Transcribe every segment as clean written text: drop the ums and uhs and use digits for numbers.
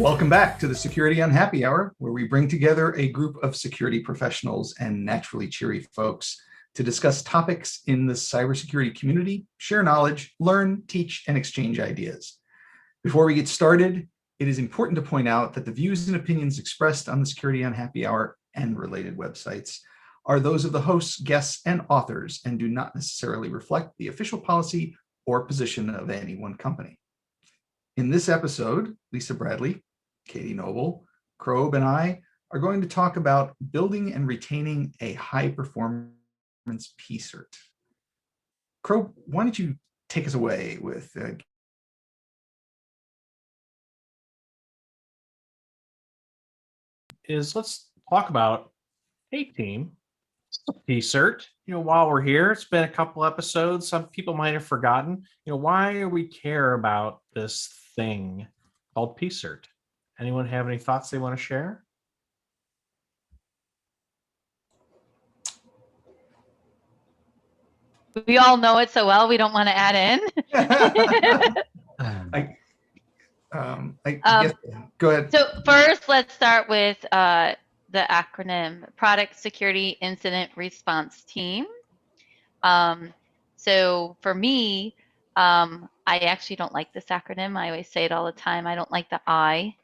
Welcome back to the Security Unhappy Hour, where we bring together a group of security professionals and naturally cheery folks to discuss topics in the cybersecurity community, share knowledge, learn, teach, and exchange ideas. Before we get started, it is important to point out that the views and opinions expressed on the Security Unhappy Hour and related websites are those of the hosts, guests, and authors, and do not necessarily reflect the official policy or position of any one company. In this episode, Lisa Bradley, Katie Noble, Crob, and I are going to talk about building and retaining a high-performance PSIRT. Crob, why don't you take us away with let's talk about, hey team, PSIRT. While we're here, it's been a couple episodes. Some people might have forgotten, why do we care about this thing called PSIRT? Anyone have any thoughts they want to share? We all know it so well, we don't want to add in. I guess, go ahead. So first, let's start with the acronym Product Security Incident Response Team. So for me, I actually don't like this acronym. I always say it all the time. I don't like the I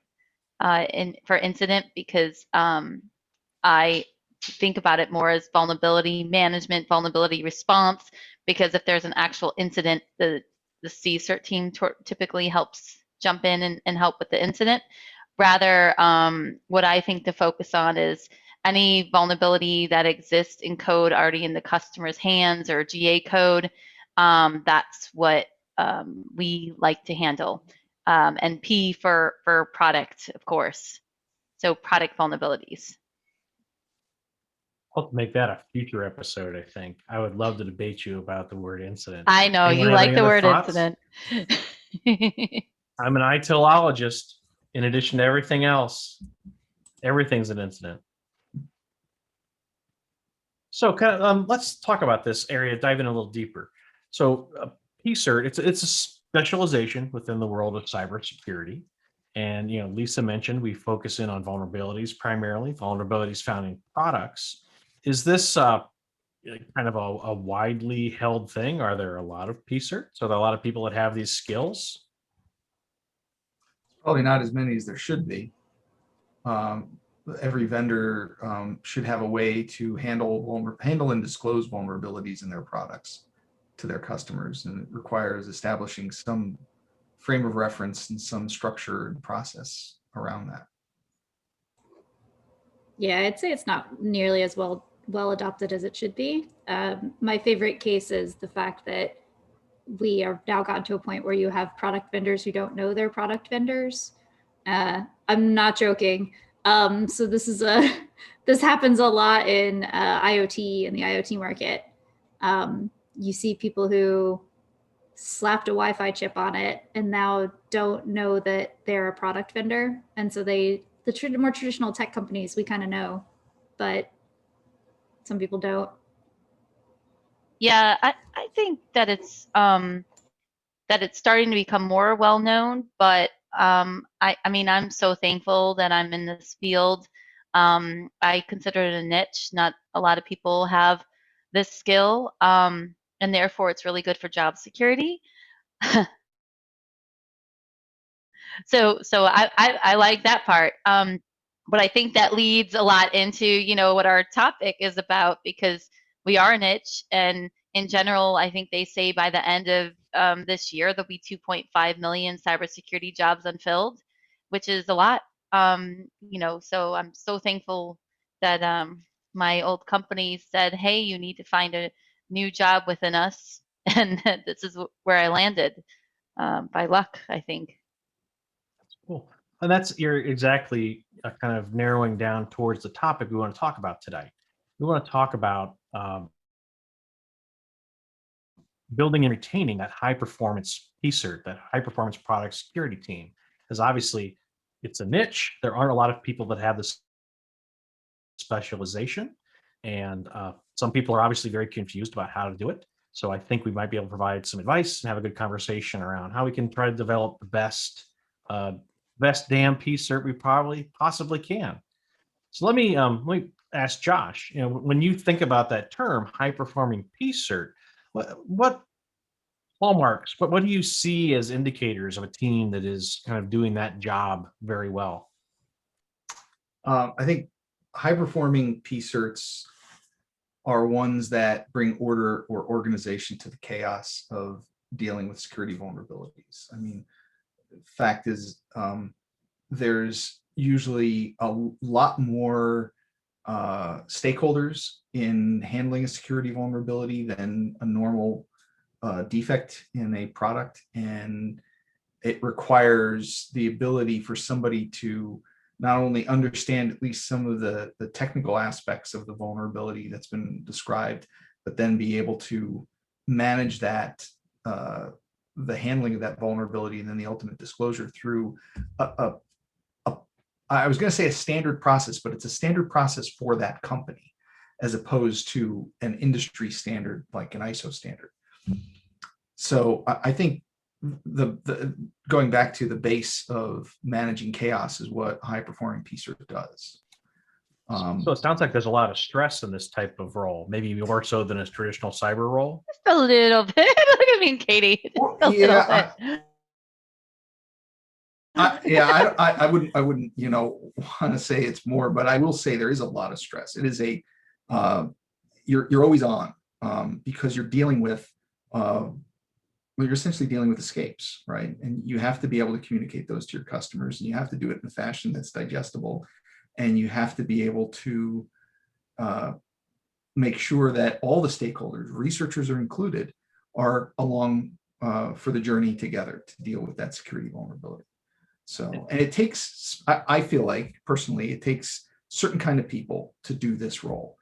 for incident, because I think about it more as vulnerability management, vulnerability response, because if there's an actual incident, the PSIRT team typically helps jump in and help with the incident. Rather, what I think to focus on is any vulnerability that exists in code already in the customer's hands or GA code. That's what we like to handle. And P for product, of course. So product vulnerabilities. I'll make that a future episode, I think. I would love to debate you about the word incident. I know, you like the word incident. I'm an ITILologist. In addition to everything else, everything's an incident. So let's talk about this area, dive in a little deeper. So PSIRT, it's a specialization within the world of cybersecurity. And Lisa mentioned we focus in on vulnerabilities, primarily vulnerabilities found in products. Is this kind of a widely held thing? Are there a lot of PSIRTs? Are there a lot of people that have these skills? Probably not as many as there should be. Every vendor should have a way to handle and disclose vulnerabilities in their products to their customers, and it requires establishing some frame of reference and some structure and process around that. Yeah, I'd say it's not nearly as well adopted as it should be. My favorite case is the fact that we are now gotten to a point where you have product vendors who don't know their product vendors. I'm not joking. So this happens a lot in IoT, in the IoT market. You see people who slapped a Wi-Fi chip on it and now don't know that they're a product vendor. And so the more traditional tech companies, we kind of know, but some people don't. Yeah, I think that it's starting to become more well known, but I mean, I'm so thankful that I'm in this field. I consider it a niche. Not a lot of people have this skill, and therefore it's really good for job security. So I like that part. But I think that leads a lot into, what our topic is about, because we are a niche, and in general, I think they say by the end of this year, there'll be 2.5 million cybersecurity jobs unfilled, which is a lot. So I'm so thankful that my old company said, hey, you need to find a new job within us. And this is where I landed by luck, I think. That's cool. And you're exactly kind of narrowing down towards the topic we want to talk about today. We want to talk about building and retaining that high-performance PSIRT, that high-performance product security team. Because obviously, it's a niche. There aren't a lot of people that have this specialization. And some people are obviously very confused about how to do it. So I think we might be able to provide some advice and have a good conversation around how we can try to develop the best best damn PSIRT we probably possibly can. So let me ask Josh. You know, when you think about that term, high performing PSIRT, what hallmarks? What do you see as indicators of a team that is kind of doing that job very well? I think high performing PSIRTs are ones that bring order or organization to the chaos of dealing with security vulnerabilities. I mean, fact is, there's usually a lot more stakeholders in handling a security vulnerability than a normal defect in a product, and it requires the ability for somebody to not only understand at least some of the technical aspects of the vulnerability that's been described, but then be able to manage that, the handling of that vulnerability, and then the ultimate disclosure through I was going to say a standard process, but it's a standard process for that company, as opposed to an industry standard like an ISO standard. So I think the going back to the base of managing chaos is what high performing PSIRT does. So it sounds like there's a lot of stress in this type of role, maybe more so than a traditional cyber role. Just a little bit. Look at me, Katie. Just Well, a little yeah, bit. I wouldn't, want to say it's more, but I will say there is a lot of stress. It is you're always on, because you're dealing with, you're essentially dealing with escapes, right? And you have to be able to communicate those to your customers, and you have to do it in a fashion that's digestible, and you have to be able to make sure that all the stakeholders, researchers are included, are along for the journey together to deal with that security vulnerability. So, and it takes, I feel like personally, it takes certain kind of people to do this role.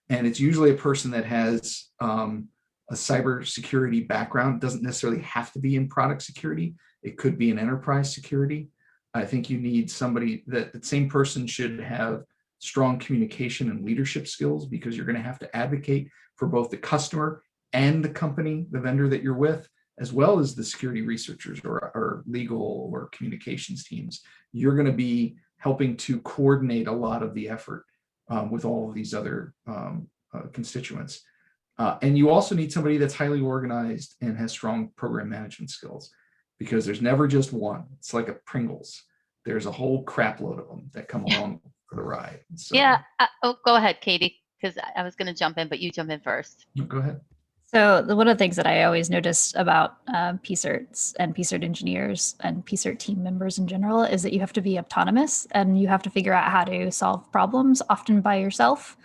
And it's usually a person that has a cybersecurity background. It doesn't necessarily have to be in product security. It could be in enterprise security. I think you need somebody that the same person should have strong communication and leadership skills, because you're going to have to advocate for both the customer and the company, the vendor that you're with, as well as the security researchers or legal or communications teams. You're going to be helping to coordinate a lot of the effort with all of these other constituents. And you also need somebody that's highly organized and has strong program management skills, because there's never just one. It's like a Pringles. There's a whole crap load of them that come along for the ride. So, Yeah. Go ahead, Katie, because I was going to jump in, but you jump in first. go ahead. So one of the things that I always notice about PSIRTs and PSIRT engineers and PSIRT team members in general is that you have to be autonomous, and you have to figure out how to solve problems, often by yourself.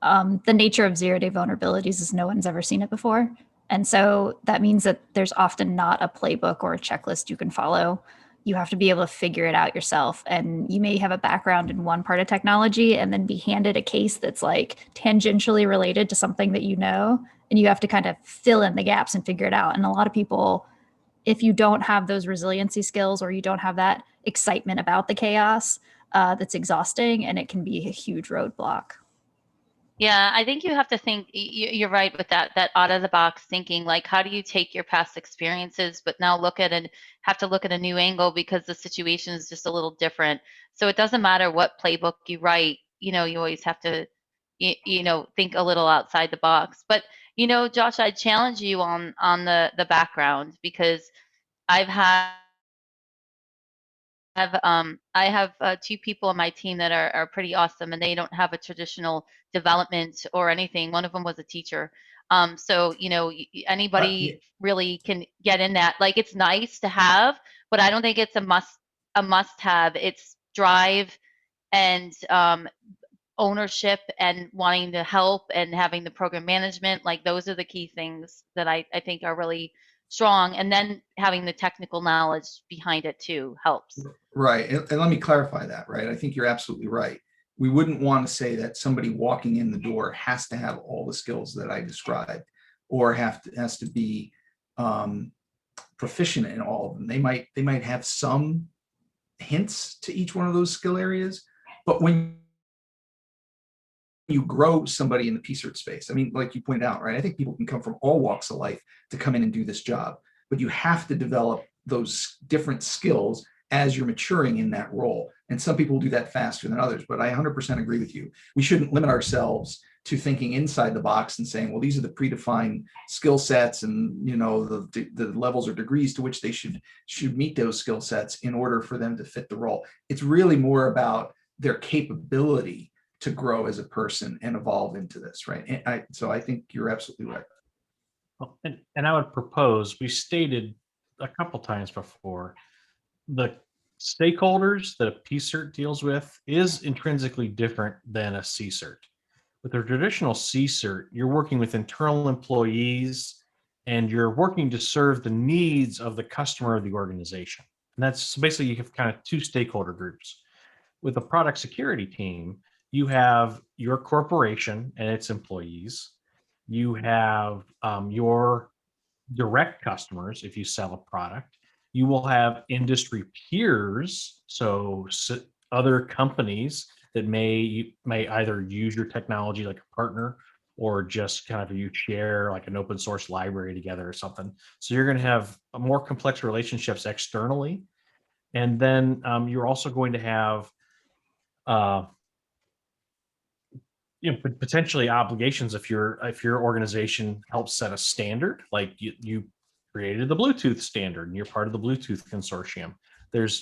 The nature of zero-day vulnerabilities is no one's ever seen it before. And so that means that there's often not a playbook or a checklist you can follow. You have to be able to figure it out yourself. And you may have a background in one part of technology and then be handed a case that's like tangentially related to something that you know, and you have to kind of fill in the gaps and figure it out. And a lot of people, if you don't have those resiliency skills, or you don't have that excitement about the chaos, that's exhausting, and it can be a huge roadblock. Yeah, I think you have to think, you're right with that out of the box thinking, like, how do you take your past experiences, but now have to look at a new angle, because the situation is just a little different. So it doesn't matter what playbook you write, you always have to, think a little outside the box. But, Josh, I challenge you on the background, because I have two people on my team that are pretty awesome, and they don't have a traditional development or anything. One of them was a teacher. So, anybody really can get in that. Like, it's nice to have, but I don't think it's a must have. It's drive and ownership and wanting to help and having the program management. Like, those are the key things that I think are really strong. And then having the technical knowledge behind it too helps. Right. And let me clarify that, right? I think you're absolutely right. We wouldn't want to say that somebody walking in the door has to have all the skills that I described, or has to be proficient in all of them. They might have some hints to each one of those skill areas, but when you grow somebody in the PSIRT space, I mean, like you pointed out, right? I think people can come from all walks of life to come in and do this job, but you have to develop those different skills as you're maturing in that role. And some people do that faster than others, but I 100% agree with you. We shouldn't limit ourselves to thinking inside the box and saying, well, these are the predefined skill sets and, you know, the levels or degrees to which they should meet those skill sets in order for them to fit the role. It's really more about their capability to grow as a person and evolve into this, right? And so I think you're absolutely right. Well, and I would propose, we stated a couple times before, the stakeholders that a PSIRT deals with is intrinsically different than a CSIRT. With a traditional CSIRT, you're working with internal employees and you're working to serve the needs of the customer of the organization. And that's so basically, you have kind of two stakeholder groups. With a product security team, you have your corporation and its employees. You have your direct customers if you sell a product. You will have industry peers, so other companies that may either use your technology like a partner or just kind of you share like an open source library together or something. So you're going to have more complex relationships externally. And then you're also going to have potentially obligations if your organization helps set a standard, like you created the Bluetooth standard and you're part of the Bluetooth consortium.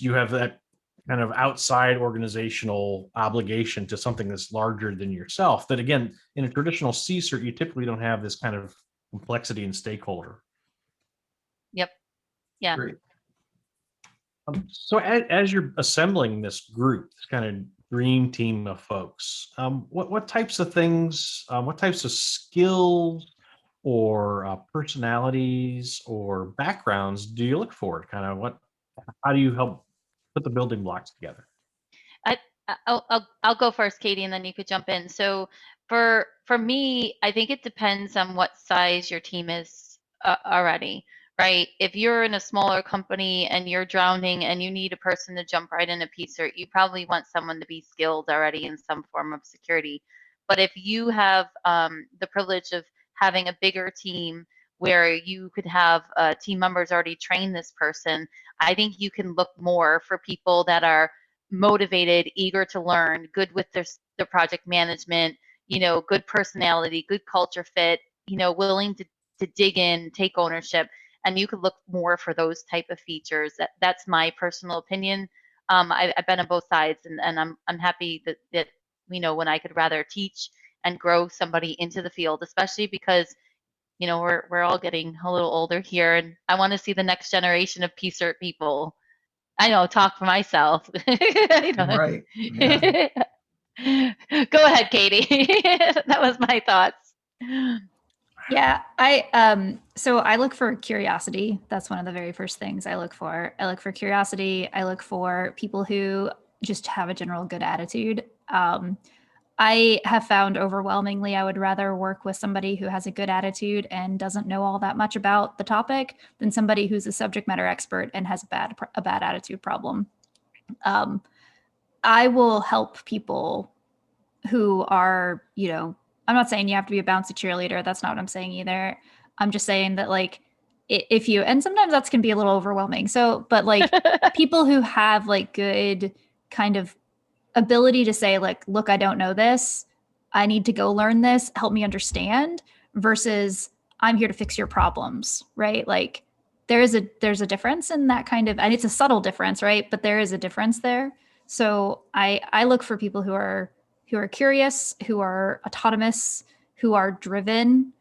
You have that kind of outside organizational obligation to something that's larger than yourself. That again, in a traditional CSIRT, you typically don't have this kind of complexity and stakeholder. Yep. Yeah. Great. So as you're assembling this group, this kind of dream team of folks, what types of things, what types of skills or personalities or backgrounds do you look for? How do you help put the building blocks together? I'll go first, Katie, and then you could jump in. So for me, I think it depends on what size your team is already, right? If you're in a smaller company and you're drowning and you need a person to jump right in a PSIRT, you probably want someone to be skilled already in some form of security. But if you have the privilege of having a bigger team where you could have team members already train this person, I think you can look more for people that are motivated, eager to learn, good with their project management, good personality, good culture fit, willing to dig in, take ownership, and you could look more for those type of features. That's my personal opinion. I've been on both sides, and I'm happy that when I could rather teach and grow somebody into the field, especially because we're all getting a little older here, and I want to see the next generation of PSIRT people. I know, talk for myself. Right. Yeah. Go ahead, Katie. That was my thoughts. Yeah, so I look for curiosity. That's one of the very first things I look for. I look for curiosity. I look for people who just have a general good attitude. I have found overwhelmingly, I would rather work with somebody who has a good attitude and doesn't know all that much about the topic than somebody who's a subject matter expert and has a bad attitude problem. I will help people who are, I'm not saying you have to be a bouncy cheerleader. That's not what I'm saying either. I'm just saying that and sometimes that's can be a little overwhelming. So, but people who have good kind of ability to say look, I don't know this. I need to go learn this. Help me understand versus I'm here to fix your problems, right? There's a difference in that kind of, and it's a subtle difference, right? But there is a difference there. So I look for people who are curious, who are autonomous, who are driven,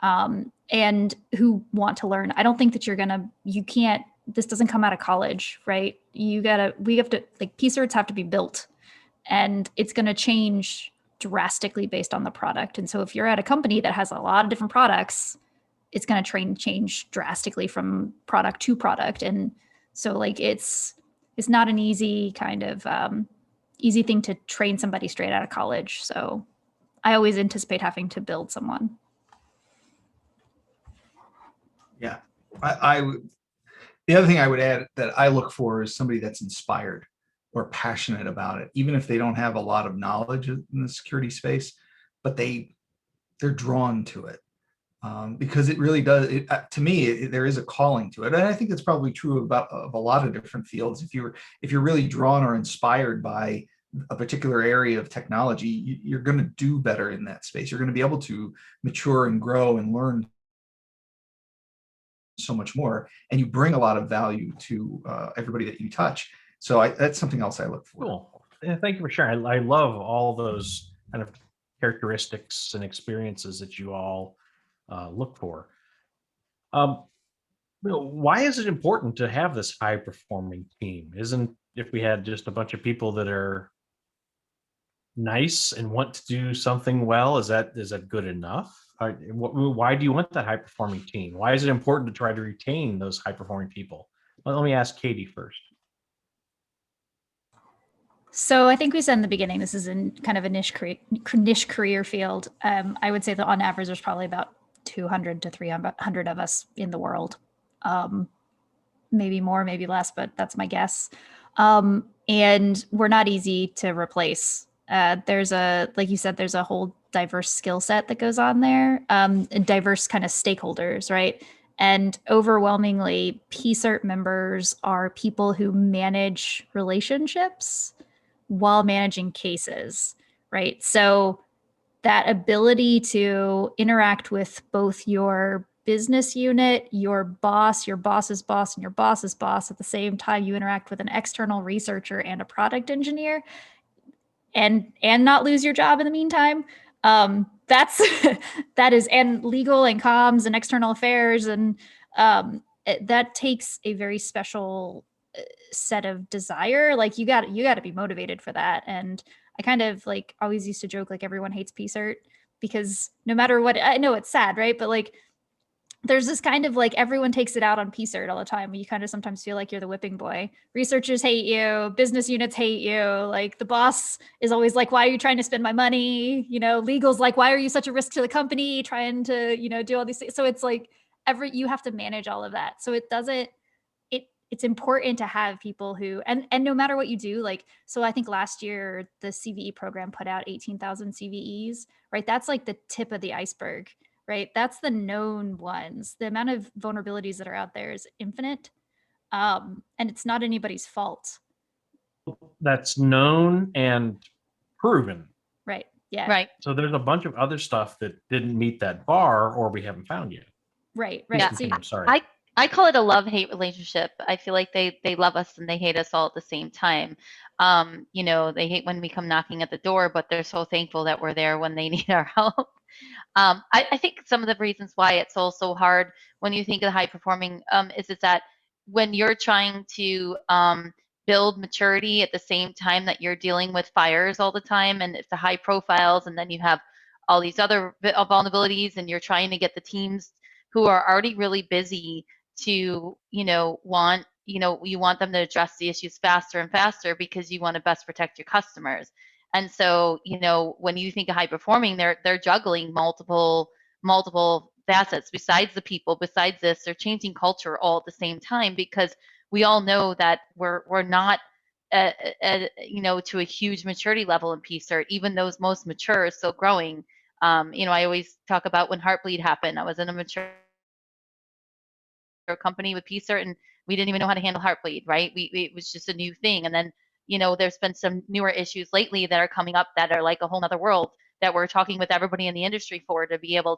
and who want to learn. I don't think that this doesn't come out of college, right? We have to, PSIRTs have to be built, and it's going to change drastically based on the product. And so if you're at a company that has a lot of different products, it's going to change drastically from product to product. And so it's not an easy kind of easy thing to train somebody straight out of college. So I always anticipate having to build someone. Yeah. The other thing I would add that I look for is somebody that's inspired or passionate about it, even if they don't have a lot of knowledge in the security space, but they're drawn to it. because it really does. To me, there is a calling to it, and I think that's probably true of a lot of different fields. If you're really drawn or inspired by a particular area of technology, you're going to do better in that space. You're going to be able to mature and grow and learn so much more, and you bring a lot of value to everybody that you touch. So that's something else I look for. Cool. Yeah, thank you for sharing. I love all those kind of characteristics and experiences that you all look for. Why is it important to have this high performing team? Isn't if we had just a bunch of people that are nice and want to do something well, is that good enough? Why do you want that high performing team? Why is it important to try to retain those high performing people? Well, let me ask Katie first. So I think we said in the beginning, this is in kind of a niche career field. I would say that on average, there's probably about 200 to 300 of us in the world. Maybe more, maybe less, but that's my guess. And we're not easy to replace. Like you said, there's a whole diverse skill set that goes on there, and diverse kind of stakeholders, right? And overwhelmingly, PSIRT members are people who manage relationships while managing cases, right? So that ability to interact with both your business unit, your boss's boss, and your boss's boss at the same time you interact with an external researcher and a product engineer, and not lose your job in the meantime. That is, and legal and comms and external affairs, and that takes a very special set of desire. Like you got to be motivated for that. And I kind of like always used to joke like everyone hates PSIRT because no matter what, I know it's sad, right? But like there's this kind of like everyone takes it out on PSIRT all the time. You kind of sometimes feel like you're the whipping boy. Researchers hate you, business units hate you. Like the boss is always like, why are you trying to spend my money? You know, legal's like, why are you such a risk to the company trying to, you know, do all these things? So it's like you have to manage all of that. So it's important to have people who, and no matter what you do, like, so I think last year the CVE program put out 18,000 CVEs, right? That's like the tip of the iceberg, right? That's the known ones. The amount of vulnerabilities that are out there is infinite. And it's not anybody's fault. That's known and proven. Right. Yeah. Right. So there's a bunch of other stuff that didn't meet that bar or we haven't found yet. Right. Yeah. So, I'm sorry. I call it a love-hate relationship. I feel like they love us and they hate us all at the same time. You know, they hate when we come knocking at the door, but they're so thankful that we're there when they need our help. I think some of the reasons why it's also hard when you think of high performing is that when you're trying to build maturity at the same time that you're dealing with fires all the time, and it's the high profiles, and then you have all these other vulnerabilities, and you're trying to get the teams who are already really busy to, you want them to address the issues faster and faster because you want to best protect your customers. And so, when you think of high performing, they're juggling multiple facets besides the people, besides this, they're changing culture all at the same time because we all know that we're not to a huge maturity level in PSIRT. Even those most mature are still growing. I always talk about when Heartbleed happened. I was in a mature company with PSIRT and we didn't even know how to handle Heartbleed, right? It was just a new thing. And then, there's been some newer issues lately that are coming up that are like a whole nother world that we're talking with everybody in the industry for to be able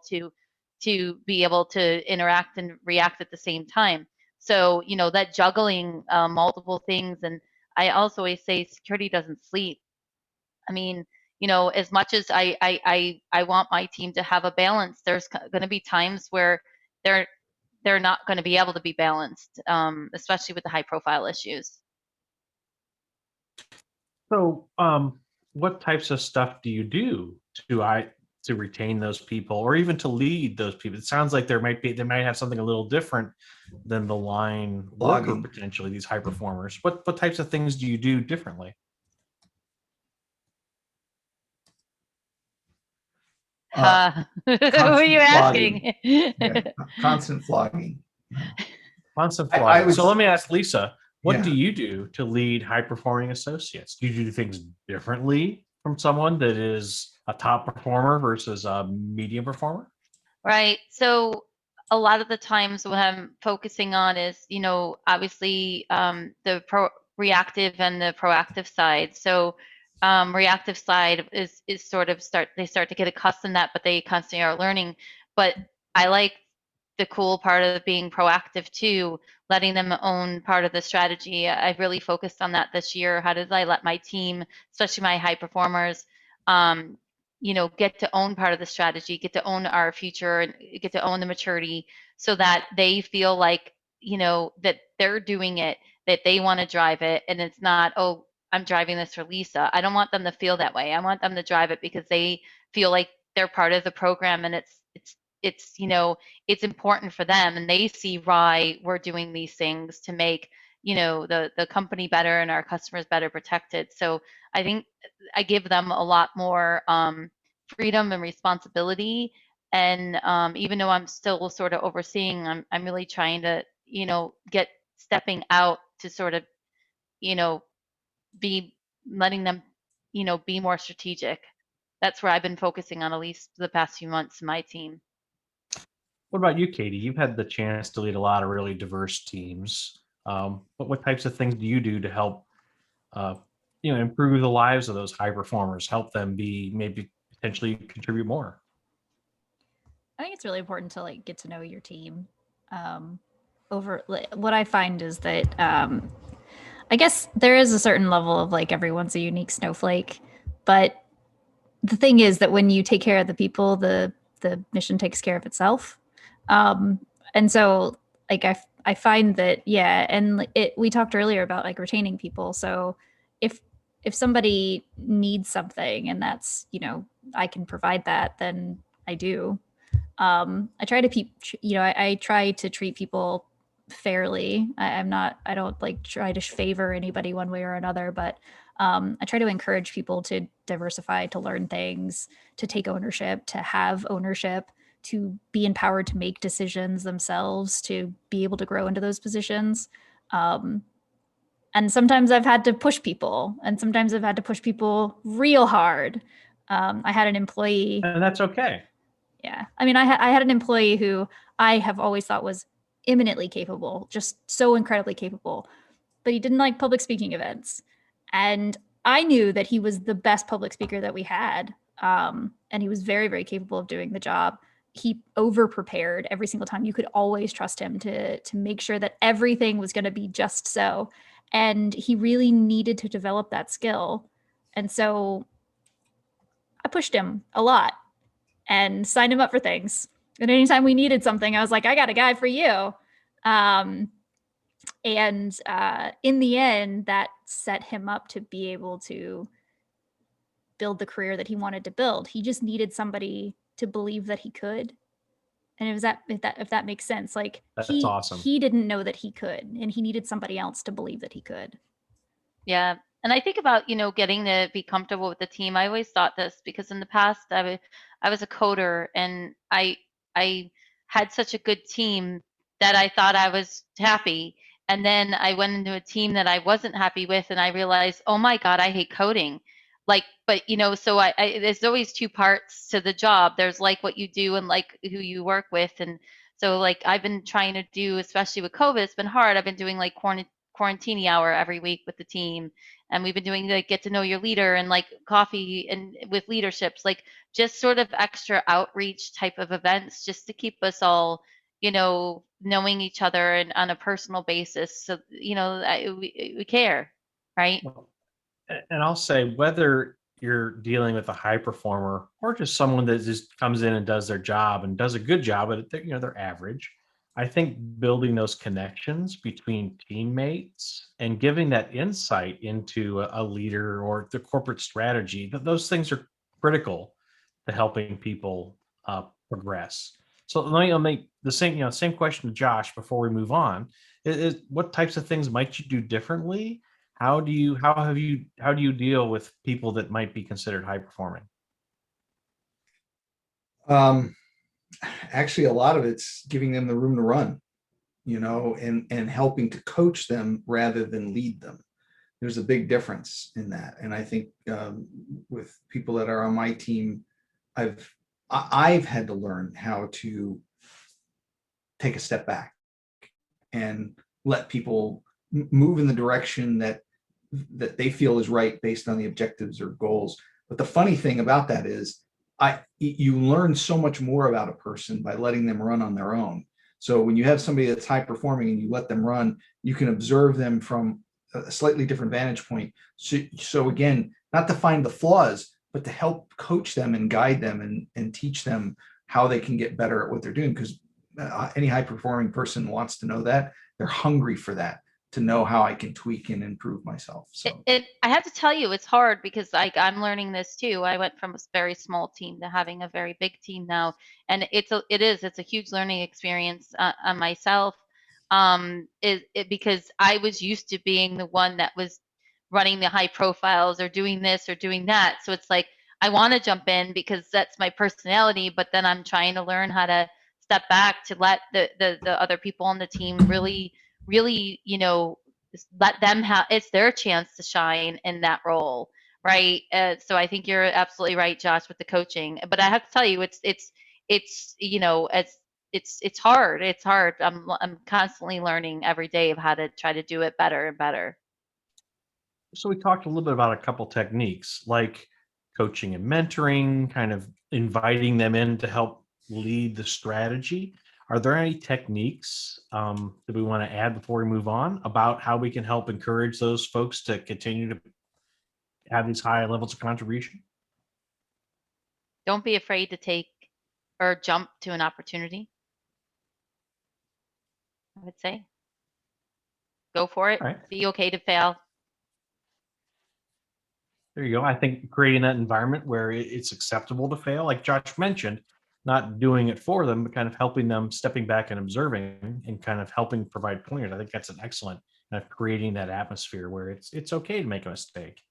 to interact and react at the same time. So, that juggling multiple things. And I also always say security doesn't sleep. I mean, as much as I want my team to have a balance, there's going to be times where they're not going to be able to be balanced, especially with the high profile issues. So, what types of stuff do you do to retain those people, or even to lead those people? It sounds like they might have something a little different than the line worker, Blogging. potentially these high performers. What types of things do you do differently? Who are you asking? Yeah, constant flogging. Constant I flogging. would- So let me ask Lisa, what Yeah. do you do to lead high performing associates? Do you do things differently from someone that is a top performer versus a medium performer? Right. So a lot of the times what I'm focusing on is, obviously reactive and the proactive side. So reactive side is sort of they start to get accustomed to that, but they constantly are learning. But I like the cool part of being proactive too, letting them own part of the strategy. I've really focused on that this year. How did I let my team, especially my high performers, um, get to own part of the strategy, get to own our future, and get to own the maturity so that they feel like, that they're doing it, that they want to drive it. And it's not, oh, I'm driving this for Lisa. I don't want them to feel that way. I want them to drive it because they feel like they're part of the program, and it's important for them, and they see why we're doing these things to make, the company better and our customers better protected. So I think I give them a lot more freedom and responsibility. And even though I'm still sort of overseeing, I'm really trying to, get stepping out to sort of, you know, be letting them, be more strategic. That's where I've been focusing on, at least the past few months in my team. What about you, Katie? You've had the chance to lead a lot of really diverse teams. But what types of things do you do to help, uh, improve the lives of those high performers, help them be maybe potentially contribute more? I think it's really important to get to know your team. What I find is that I guess there is a certain level of everyone's a unique snowflake, but the thing is that when you take care of the people, the mission takes care of itself. And so I find that, yeah, and we talked earlier about retaining people. So if somebody needs something and that's I can provide that, then I do. I try to I try to treat people fairly. I don't try to favor anybody one way or another, but I try to encourage people to diversify, to learn things, to take ownership, to have ownership, to be empowered to make decisions themselves, to be able to grow into those positions. And sometimes I've had to push people, and sometimes I've had to push people real hard. I had an employee. And that's okay. Yeah. I mean, I had an employee who I have always thought was eminently capable, just so incredibly capable, but he didn't like public speaking events. And I knew that he was the best public speaker that we had. And he was very, very capable of doing the job. He over prepared every single time. You could always trust him to make sure that everything was going to be just so. And he really needed to develop that skill. And so I pushed him a lot and signed him up for things. And anytime we needed something, I was like, I got a guy for you. And in the end, that set him up to be able to build the career that he wanted to build. He just needed somebody to believe that he could. And it was if that makes sense, That's awesome. he didn't know that he could, and he needed somebody else to believe that he could. Yeah. And I think about, getting to be comfortable with the team. I always thought this because in the past I was a coder, and I had such a good team that I thought I was happy. And then I went into a team that I wasn't happy with, and I realized, oh my God, I hate coding. But so there's always two parts to the job. There's what you do and who you work with. And so I've been trying to do, especially with COVID, it's been hard. I've been doing quarantini hour every week with the team, and we've been doing get to know your leader and coffee and with leaderships, just sort of extra outreach type of events, just to keep us all knowing each other and on a personal basis, so we care, right? And I'll say, whether you're dealing with a high performer or just someone that just comes in and does their job and does a good job, but they're average. I think building those connections between teammates and giving that insight into a leader or the corporate strategy, that those things are critical to helping people progress. So let me make the same question to Josh before we move on. What types of things might you do differently? How do you deal with people that might be considered high performing? Um, Actually, a lot of it's giving them the room to run, and helping to coach them rather than lead them. There's a big difference in that. And I think with people that are on my team, I've I've had to learn how to take a step back and let people move in the direction that they feel is right based on the objectives or goals. But the funny thing about that is you learn so much more about a person by letting them run on their own. So when you have somebody that's high performing and you let them run, you can observe them from a slightly different vantage point. So again, not to find the flaws, but to help coach them and guide them and teach them how they can get better at what they're doing. Because any high performing person wants to know that. They're hungry for that, to know how I can tweak and improve myself. So I have to tell you, it's hard because I'm learning this too. I went from a very small team to having a very big team now, and it's a huge learning experience on myself. Because I was used to being the one that was running the high profiles or doing this or doing that. So it's like I want to jump in because that's my personality, but then I'm trying to learn how to step back to let the other people on the team really, let them have, it's their chance to shine in that role, right? So I think you're absolutely right, Josh, with the coaching. But I have to tell you, it's hard. It's hard. I'm constantly learning every day of how to try to do it better and better. So we talked a little bit about a couple techniques like coaching and mentoring, kind of inviting them in to help lead the strategy. Are there any techniques that we want to add before we move on about how we can help encourage those folks to continue to have these high levels of contribution? Don't be afraid to take or jump to an opportunity. I would say go for it. All right. Be okay to fail. There you go. I think creating that environment where it's acceptable to fail, like Josh mentioned, not doing it for them, but kind of helping them, stepping back and observing and kind of helping provide pointers. I think that's an excellent kind of creating that atmosphere where it's okay to make a mistake.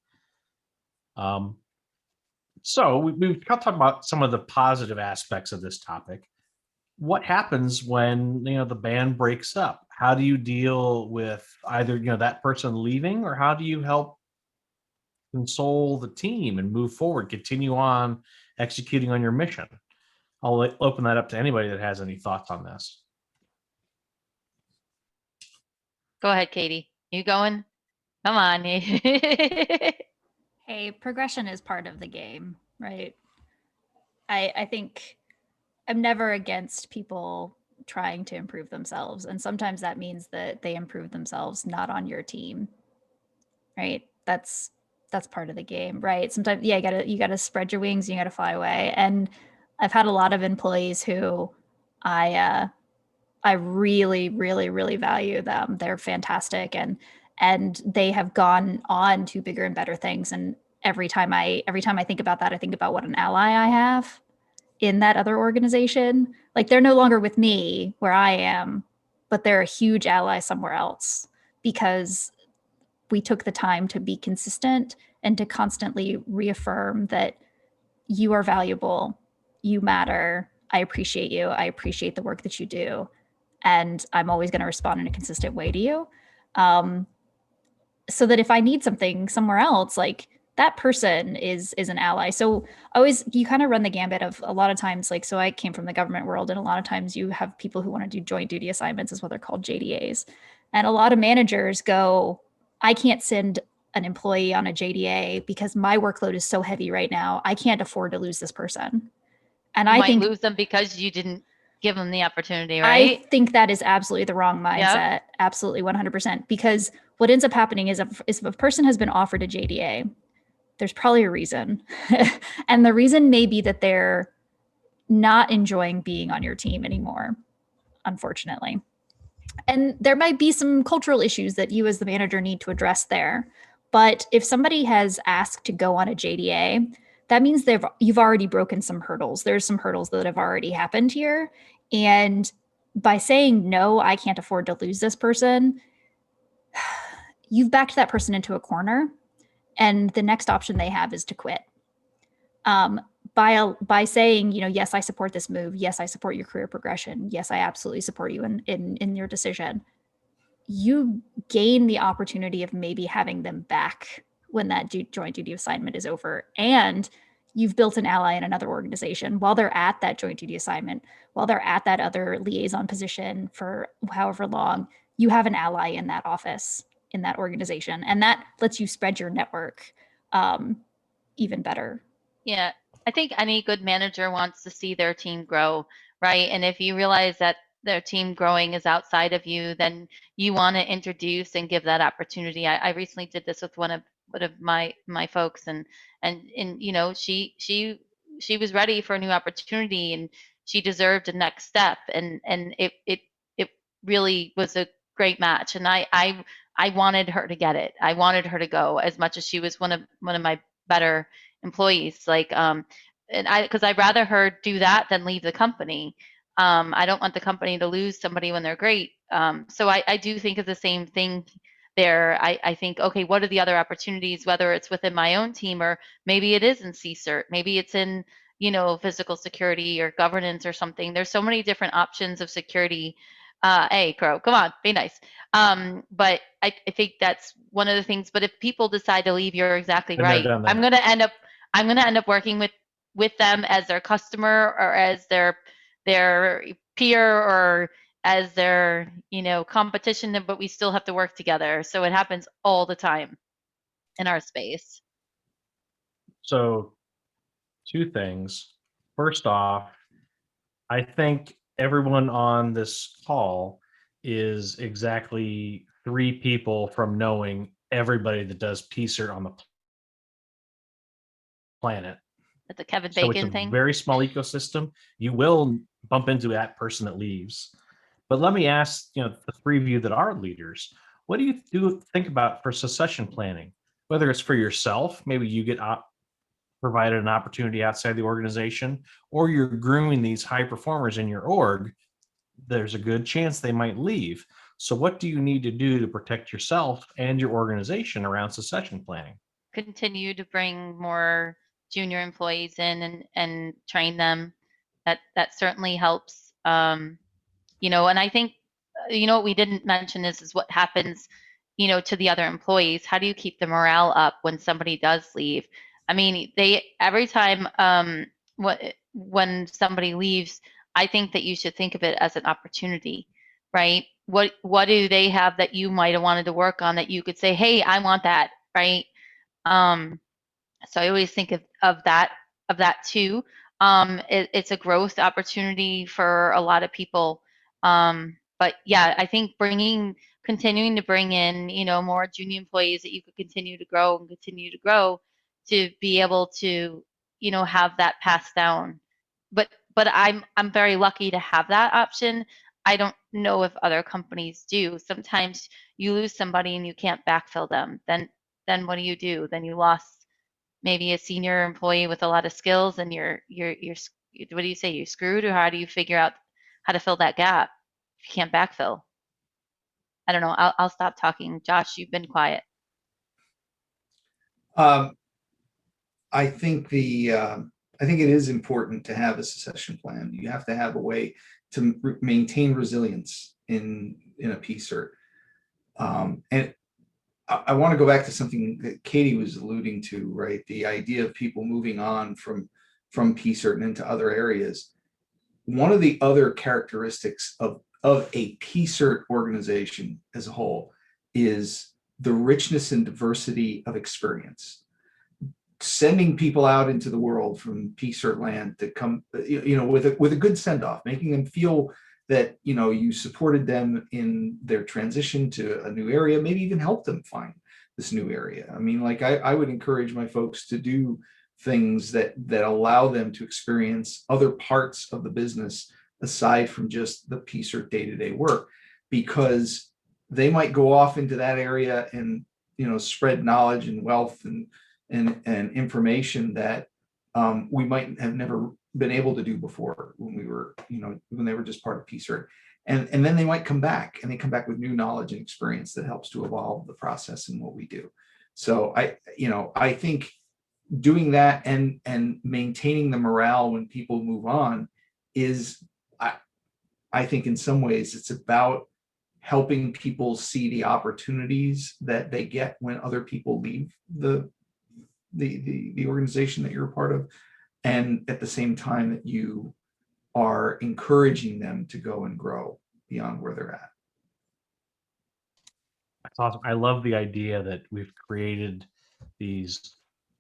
So we've talked about some of the positive aspects of this topic. What happens when the band breaks up? How do you deal with either that person leaving, or how do you help console the team and move forward, continue on executing on your mission? I'll open that up to anybody that has any thoughts on this. Go ahead, Katie. You going? Come on. Hey, progression is part of the game, right? I think I'm never against people trying to improve themselves. And sometimes that means that they improve themselves not on your team, right? That's part of the game, right? Sometimes, yeah, you gotta spread your wings, you gotta fly away. And I've had a lot of employees who I really, really, really value them. They're fantastic, and they have gone on to bigger and better things. And every time I think about that, I think about what an ally I have in that other organization. Like, they're no longer with me where I am, but they're a huge ally somewhere else because we took the time to be consistent and to constantly reaffirm that you are valuable, you matter, I appreciate you, I appreciate the work that you do, and I'm always going to respond in a consistent way to you. So that if I need something somewhere else, like, that person is an ally. So you kind of run the gambit of a lot of times, like, so I came from the government world, and a lot of times you have people who want to do joint duty assignments, is what they're called, JDAs. And a lot of managers go, I can't send an employee on a JDA because my workload is so heavy right now. I can't afford to lose this person. And I think lose them because you didn't give them the opportunity, I right? think that is absolutely the wrong mindset. Yep. Absolutely 100%. Because what ends up happening is if a person has been offered a JDA, there's probably a reason. And the reason may be that they're not enjoying being on your team anymore, unfortunately. And there might be some cultural issues that you as the manager need to address there. But if somebody has asked to go on a JDA, that means you've already broken some hurdles. There's some hurdles that have already happened here. And by saying, no, I can't afford to lose this person, you've backed that person into a corner. And the next option they have is to quit. By saying, yes, I support this move. Yes, I support your career progression. Yes, I absolutely support you in your decision. You gain the opportunity of maybe having them back when that joint duty assignment is over. And you've built an ally in another organization while they're at that joint duty assignment, while they're at that other liaison position for however long. You have an ally in that office, in that organization, and that lets you spread your network even better. Yeah, I think any good manager wants to see their team grow, right? And if you realize that their team growing is outside of you, then you want to introduce and give that opportunity. I recently did this with one of my folks, and you know, she was ready for a new opportunity, and she deserved a next step, and it really was a great match, and I wanted her to get it. I wanted her to go as much as she was one of my better employees. Like, and because I'd rather her do that than leave the company. I don't want the company to lose somebody when they're great. So I do think of the same thing there. I think, okay, what are the other opportunities, whether it's within my own team or maybe it is in PSIRT, maybe it's in, you know, physical security or governance or something. There's so many different options of security. Hey, Crow, come on, be nice. But I think that's one of the things. But if people decide to leave, you're exactly Been there, right. done that. I'm gonna end up working with them as their customer or as their peer or as their, you know, competition, but we still have to work together. So it happens all the time in our space. So, two things. First off, I think everyone on this call is exactly 3 people from knowing everybody that does PSIRT on the planet. It's a Kevin So it's a Bacon thing. very small ecosystem. You will bump into that person that leaves. But let me ask, you know, the 3 of you that are leaders, what do you think about for succession planning? Whether it's for yourself, maybe you get provided an opportunity outside the organization, or you're grooming these high performers in your org, there's a good chance they might leave. So what do you need to do to protect yourself and your organization around succession planning? Continue to bring more junior employees in and train them. That certainly helps. You know, and I think, you know, what we didn't mention is what happens, you know, to the other employees. How do you keep the morale up when somebody does leave? I mean, every time when somebody leaves, I think that you should think of it as an opportunity, right? What do they have that you might have wanted to work on that you could say, hey, I want that, right? So I always think of that too. It's a growth opportunity for a lot of people. But yeah, I think continuing to bring in, you know, more junior employees that you could continue to grow to be able to, you know, have that passed down. But I'm very lucky to have that option. I don't know if other companies do. Sometimes you lose somebody and you can't backfill them. Then what do? Then you lost maybe a senior employee with a lot of skills, and you're what do you say? You're screwed, or how do you figure out how to fill that gap if you can't backfill? I don't know. I'll stop talking. Josh, you've been quiet. Um, I think I think it is important to have a succession plan. You have to have a way to maintain resilience in a PSIRT. And I want to go back to something that Katie was alluding to, right? The idea of people moving on from PSIRT and into other areas. One of the other characteristics of a PSIRT organization as a whole is the richness and diversity of experience. Sending people out into the world from PSIRT land to come, you know, with a good send off, making them feel that, you know, you supported them in their transition to a new area, maybe even help them find this new area. I mean, like I would encourage my folks to do things that allow them to experience other parts of the business aside from just the PSIRT day-to-day work, because they might go off into that area and, you know, spread knowledge and wealth and information that we might have never been able to do before when we were, you know, when they were just part of PSIRT. And then they might come back, and they come back with new knowledge and experience that helps to evolve the process and what we do. So I think doing that and maintaining the morale when people move on is, I think in some ways it's about helping people see the opportunities that they get when other people leave the organization that you're a part of. and at the same time that you are encouraging them to go and grow beyond where they're at. That's awesome. I love the idea that we've created these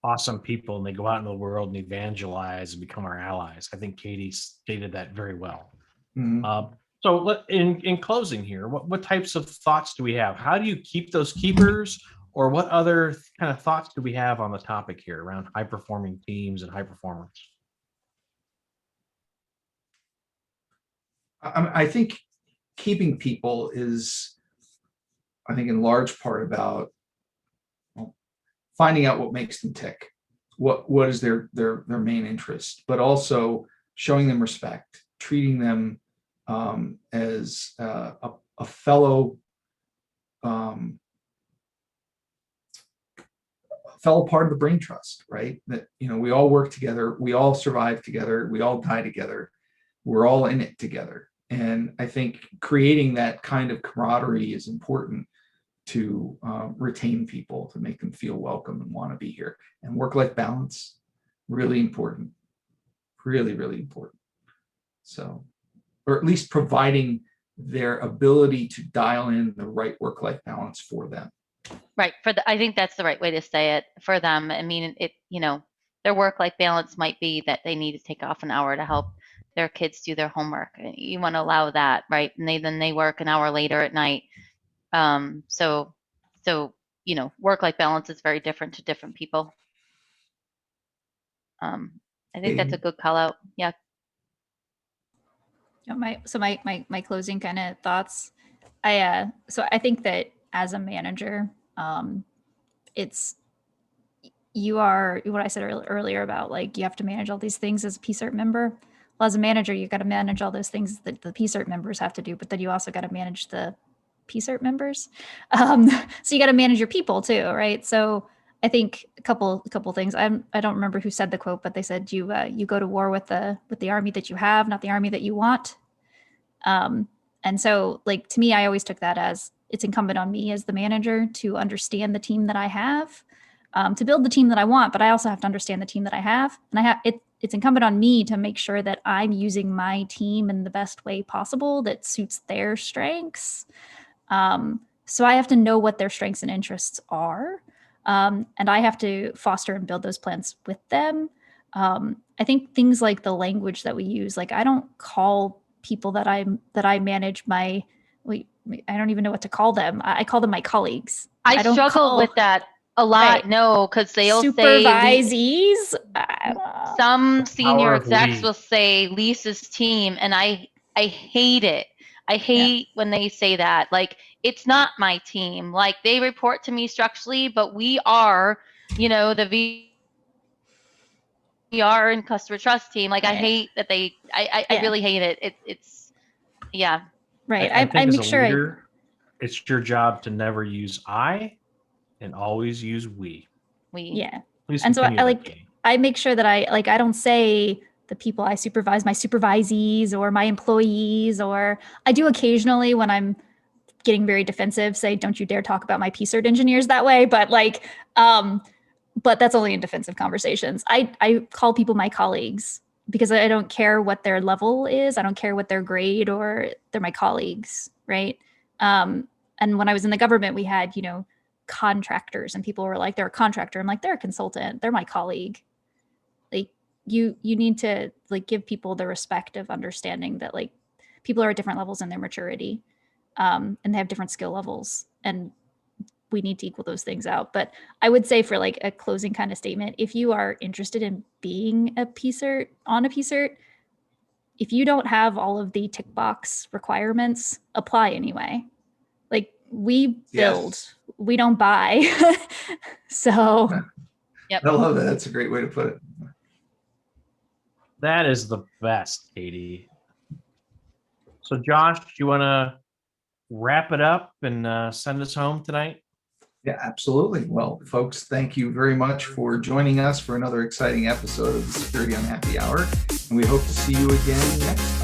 awesome people and they go out into the world and evangelize and become our allies. I think Katie stated that very well. Mhm. So in closing here, what types of thoughts do we have? How do you keep those keepers, or what other kind of thoughts do we have on the topic here around high performing teams and high performance? I think keeping people is, I think, in large part about finding out what makes them tick, what is their main interest, but also showing them respect, treating them as a fellow part of the brain trust, right? That, we all work together, we all survive together, we all die together, we're all in it together. And I think creating that kind of camaraderie is important to retain people, to make them feel welcome and want to be here. And work-life balance, really important, really, really important. So, or at least providing their ability to dial in the right work-life balance for them. Right. I think that's the right way to say it for them. I mean, their work-life balance might be that they need to take off an hour to help their kids do their homework. You want to allow that, right? And then they work an hour later at night. So work-life balance is very different to different people. I think that's a good call out. Yeah. My closing kind of thoughts. I think that as a manager, it's, you are what I said earlier about, like, you have to manage all these things as a PSIRT member. Well, as a manager, you got to manage all those things that the PSIRT members have to do, but then you also got to manage the PSIRT members. So you got to manage your people too, right? So I think a couple things. I don't remember who said the quote, but they said you go to war with the army that you have, not the army that you want. And so, like, to me, I always took that as it's incumbent on me as the manager to understand the team that I have, to build the team that I want, but I also have to understand the team that I have. And it's incumbent on me to make sure that I'm using my team in the best way possible that suits their strengths. So I have to know what their strengths and interests are. And I have to foster and build those plans with them. I think things like the language that we use, like, I don't call people that I manage I don't even know what to call them. I call them my colleagues. I don't struggle with that a lot. Right. No, because they'll say supervisees. some senior Power of execs we. will say Lisa's team, and I hate it. I hate when they say that. Like, it's not my team. Like, they report to me structurally, but we are, the VR and customer trust team. Like, I hate that I really hate it. It's yeah. Right. I think I as make a sure leader, it's your job to never use I and always use we. Please And so continue that, Katie. I make sure that I don't say the people I supervise, my supervisees or my employees, or I do occasionally when I'm getting very defensive, say, don't you dare talk about my PSIRT engineers that way. But but that's only in defensive conversations. I call people my colleagues because I don't care what their level is. I don't care what their grade, or they're my colleagues, right? And when I was in the government, we had, contractors, and people were like, they're a contractor. I'm like, they're a consultant. They're my colleague. Like, you need to, like, give people the respect of understanding that, like, people are at different levels in their maturity, and they have different skill levels, and we need to equal those things out. But I would say, for like a closing kind of statement, if you are interested in being a PSIRT, if you don't have all of the tick box requirements, apply anyway. Like, we build, we don't buy. So Yep. I love that. That's a great way to put it. That is the best, Katie. So, Josh, do you want to wrap it up and send us home tonight? Yeah, absolutely. Well, folks, thank you very much for joining us for another exciting episode of the Security on Happy Hour. And we hope to see you again next time.